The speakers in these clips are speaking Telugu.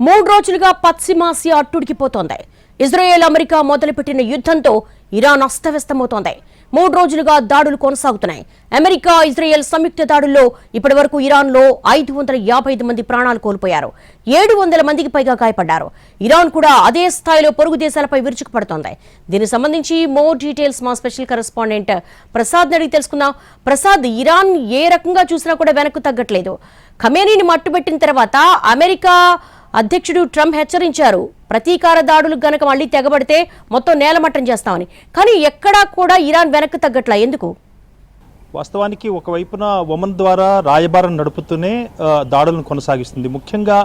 3 రోజులుగా పశ్చిమాసియా అట్టుడికిపోతోంది. ఇజ్రాయెల్ అమెరికా మొదలుపెట్టిన యుద్ధంతో ఇరాన్ అస్తవ్యస్తమవుతోంది. 3 రోజులుగా దాడులు కొనసాగుతున్నాయి. అమెరికా ఇజ్రాయెల్ సంయుక్త దాడుల్లో ఇప్పటివరకు ఇరాన్లో 555 మంది ప్రాణాలు కోల్పోయారు. 700 మందికి పైగా గాయపడ్డారు. ఇరాన్ కూడా అదే స్థాయిలో పొరుగు దేశాలపై విరుచుకుపడుతోంది. దీనికి సంబంధించి మోర్ డీటెయిల్స్ మా స్పెషల్ కరెస్పాండెంట్ ప్రసాద్ అడిగి తెలుసుకుందాం. ప్రసాద్, ఇరాన్ ఏ రకంగా చూసినా కూడా వెనక్కు తగ్గట్లేదు. ఖమేనీని మట్టుబెట్టిన తర్వాత అమెరికా అధ్యక్షుడు ట్రంప్ హెచ్చరించారు, ప్రతీకార దాడులు గనక మళ్లీ తెగబడితే మొత్తం నేలమట్టం చేస్తామని. కానీ ఎక్కడా కూడా ఇరాన్ వెనక్కి తగ్గట్లా, ఎందుకు? వాస్తవానికి ఒకవైపున ఒమన్ ద్వారా రాయబారం నడుపుతూనే దాడులను కొనసాగిస్తుంది. ముఖ్యంగా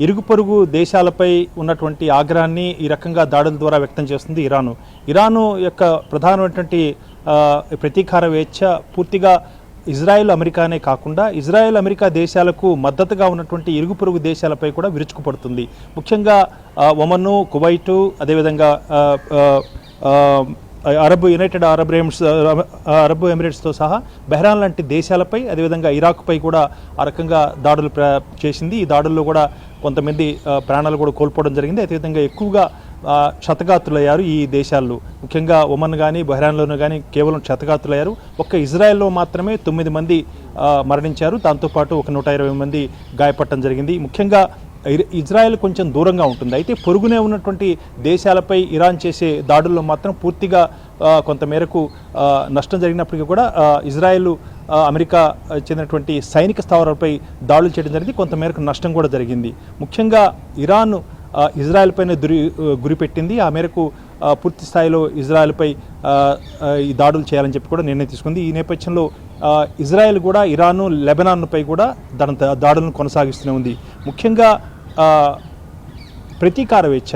ఇరుగు పొరుగు దేశాలపై ఉన్నటువంటి ఆగ్రహాన్ని ఈ రకంగా దాడుల ద్వారా వ్యక్తం చేస్తుంది ఇరాను యొక్క ప్రధానమైనటువంటి ప్రతీకార వేచ్ఛ పూర్తిగా ఇజ్రాయెల్ అమెరికానే కాకుండా ఇజ్రాయెల్ అమెరికా దేశాలకు మద్దతుగా ఉన్నటువంటి ఇరుగు పొరుగు దేశాలపై కూడా విరుచుకుపడుతుంది. ముఖ్యంగా ఒమను, కువైటు, అదేవిధంగా యునైటెడ్ అరబ్ ఎమిరేట్స్తో సహా బెహ్రాన్ లాంటి దేశాలపై, అదేవిధంగా ఇరాక్పై కూడా ఆ రకంగా దాడులు చేసింది. ఈ దాడుల్లో కూడా కొంతమంది ప్రాణాలు కూడా కోల్పోవడం జరిగింది. అదేవిధంగా ఎక్కువగా క్షతగాత్రులయ్యారు ఈ దేశాల్లో. ముఖ్యంగా ఒమన్ కానీ బెహ్రాన్లోనూ కానీ కేవలం క్షతగాత్రులయ్యారు. ఒక్క ఇజ్రాయెల్లో మాత్రమే 9 మంది మరణించారు. దాంతోపాటు ఒక 120 మంది గాయపడటం జరిగింది. ముఖ్యంగా ఇజ్రాయెల్ కొంచెం దూరంగా ఉంటుంది. అయితే పొరుగునే ఉన్నటువంటి దేశాలపై ఇరాన్ చేసే దాడుల్లో మాత్రం పూర్తిగా కొంతమేరకు నష్టం జరిగినప్పటికీ కూడా ఇజ్రాయెల్ అమెరికా చెందినటువంటి సైనిక స్థావరాలపై దాడులు చేయడం జరిగింది. కొంతమేరకు నష్టం కూడా జరిగింది. ముఖ్యంగా ఇరాన్ ఇజ్రాయెల్ పైన గురిపెట్టింది. ఆ మేరకు పూర్తి స్థాయిలో ఇజ్రాయెల్పై ఈ దాడులు చేయాలని చెప్పి కూడా నిర్ణయం తీసుకుంది. ఈ నేపథ్యంలో ఇజ్రాయెల్ కూడా ఇరాను, లెబనాన్పై కూడా దాడులను కొనసాగిస్తూనే ఉంది. ముఖ్యంగా ప్రతీకార వేచ్ఛ,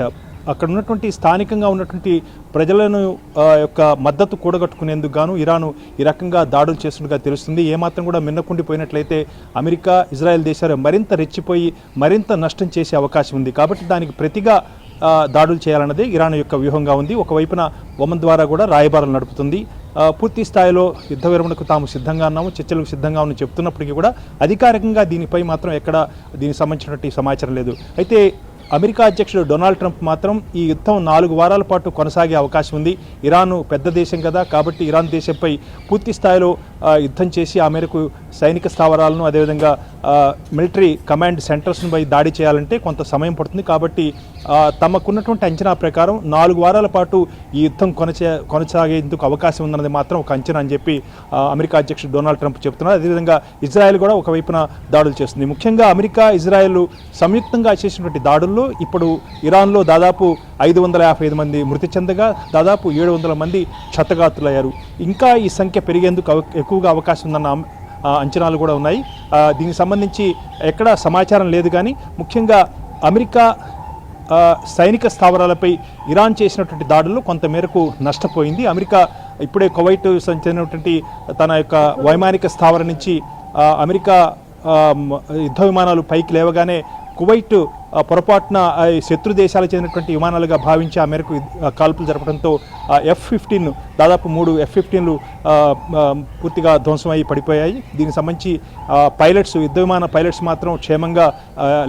అక్కడ ఉన్నటువంటి స్థానికంగా ఉన్నటువంటి ప్రజలను యొక్క మద్దతు కూడగట్టుకునేందుకు గాను ఇరాను ఈ రకంగా దాడులు చేస్తున్నట్టుగా తెలుస్తుంది. ఏమాత్రం కూడా మిన్నకుండిపోయినట్లయితే అమెరికా, ఇజ్రాయెల్ దేశాలు మరింత రెచ్చిపోయి మరింత నష్టం చేసే అవకాశం ఉంది. కాబట్టి దానికి ప్రతిగా దాడులు చేయాలన్నదే ఇరాన్ యొక్క వ్యూహంగా ఉంది. ఒకవైపున ఒమన్ ద్వారా కూడా రాయబారాలు నడుపుతుంది. పూర్తి స్థాయిలో యుద్ధ విరమణకు తాము సిద్ధంగా ఉన్నాము, చర్చలకు సిద్ధంగా ఉన్నామని చెప్తున్నప్పటికీ కూడా అధికారికంగా దీనిపై మాత్రం ఎక్కడ దీనికి సంబంధించినటువంటి సమాచారం లేదు. అయితే అమెరికా అధ్యక్షుడు డొనాల్డ్ ట్రంప్ మాత్రం ఈ యుద్ధం 4 వారాల పాటు కొనసాగే అవకాశం ఉంది. ఇరాను పెద్ద దేశం కదా, కాబట్టి ఇరాన్ దేశంపై పూర్తి స్థాయిలో యుద్ధం చేసి ఆ మేరకు సైనిక స్థావరాలను, అదేవిధంగా మిలిటరీ కమాండ్ సెంటర్స్ను పై దాడి చేయాలంటే కొంత సమయం పడుతుంది. కాబట్టి తమకున్నటువంటి అంచనా ప్రకారం 4 వారాల పాటు ఈ యుద్ధం కొనసాగేందుకు అవకాశం ఉందన్నది మాత్రం ఒక అంచనా అని చెప్పి అమెరికా అధ్యక్షుడు డొనాల్డ్ ట్రంప్ చెబుతున్నారు. అదేవిధంగా ఇజ్రాయెల్ కూడా ఒకవైపున దాడులు చేస్తుంది. ముఖ్యంగా అమెరికా, ఇజ్రాయెల్ సంయుక్తంగా చేసినటువంటి దాడుల్లో ఇప్పుడు ఇరాన్లో దాదాపు 555 మంది మృతి చెందగా దాదాపు 700 మంది క్షతగాత్రులయ్యారు. ఇంకా ఈ సంఖ్య పెరిగేందుకు ఎక్కువగా అవకాశం ఉందన్న అంచనాలు కూడా ఉన్నాయి. దీనికి సంబంధించి ఎక్కడా సమాచారం లేదు. కానీ ముఖ్యంగా అమెరికా సైనిక స్థావరాలపై ఇరాన్ చేసినటువంటి దాడుల్లో కొంతమేరకు నష్టపోయింది. అమెరికా ఇప్పుడే కువైట్ చెందినటువంటి తన యొక్క వైమానిక స్థావరం నుంచి అమెరికా యుద్ధ విమానాలు పైకి లేవగానే కువైట్ పొరపాటున శత్రు దేశాలకు చెందినటువంటి విమానాలుగా భావించి ఆ మేరకు కాల్పులు జరపడంతో F-15 దాదాపు 3 F-15లు పూర్తిగా ధ్వంసమై పడిపోయాయి. దీనికి సంబంధించి యుద్ధ విమాన పైలట్స్ మాత్రం క్షేమంగా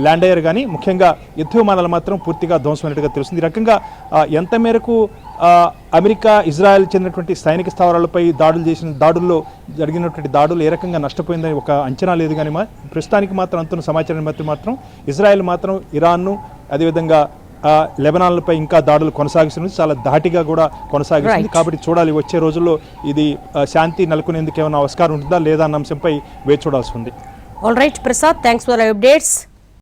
ల్యాండ్ అయ్యారు. కానీ ముఖ్యంగా యుద్ధ విమానాలు మాత్రం పూర్తిగా ధ్వంసమైనట్టుగా తెలుస్తుంది. ఈ రకంగా ఎంత మేరకు అమెరికా, ఇజ్రాయెల్ చెందినటువంటి సైనిక స్థావరాలపై దాడుల్లో జరిగినటువంటి దాడులు ఏ రకంగా నష్టపోయిందని ఒక అంచనా లేదు. కానీ ప్రస్తుతానికి మాత్రం అంతున్న సమాచారం బట్టి మాత్రం ఇజ్రాయెల్ మాత్రం ఇరాన్ను, అదేవిధంగా లెబనాన్లపై ఇంకా దాడులు కొనసాగిస్తుంది. చాలా ధాటిగా కూడా కొనసాగిస్తుంది. కాబట్టి చూడాలి వచ్చే రోజుల్లో ఇది శాంతి నెలకొనేందుకు ఏమైనా ఆస్కారం ఉంటుందా లేదా అన్న అంశంపై వేచి చూడాల్సి ఉంది. All right Prasad, thanks for updates.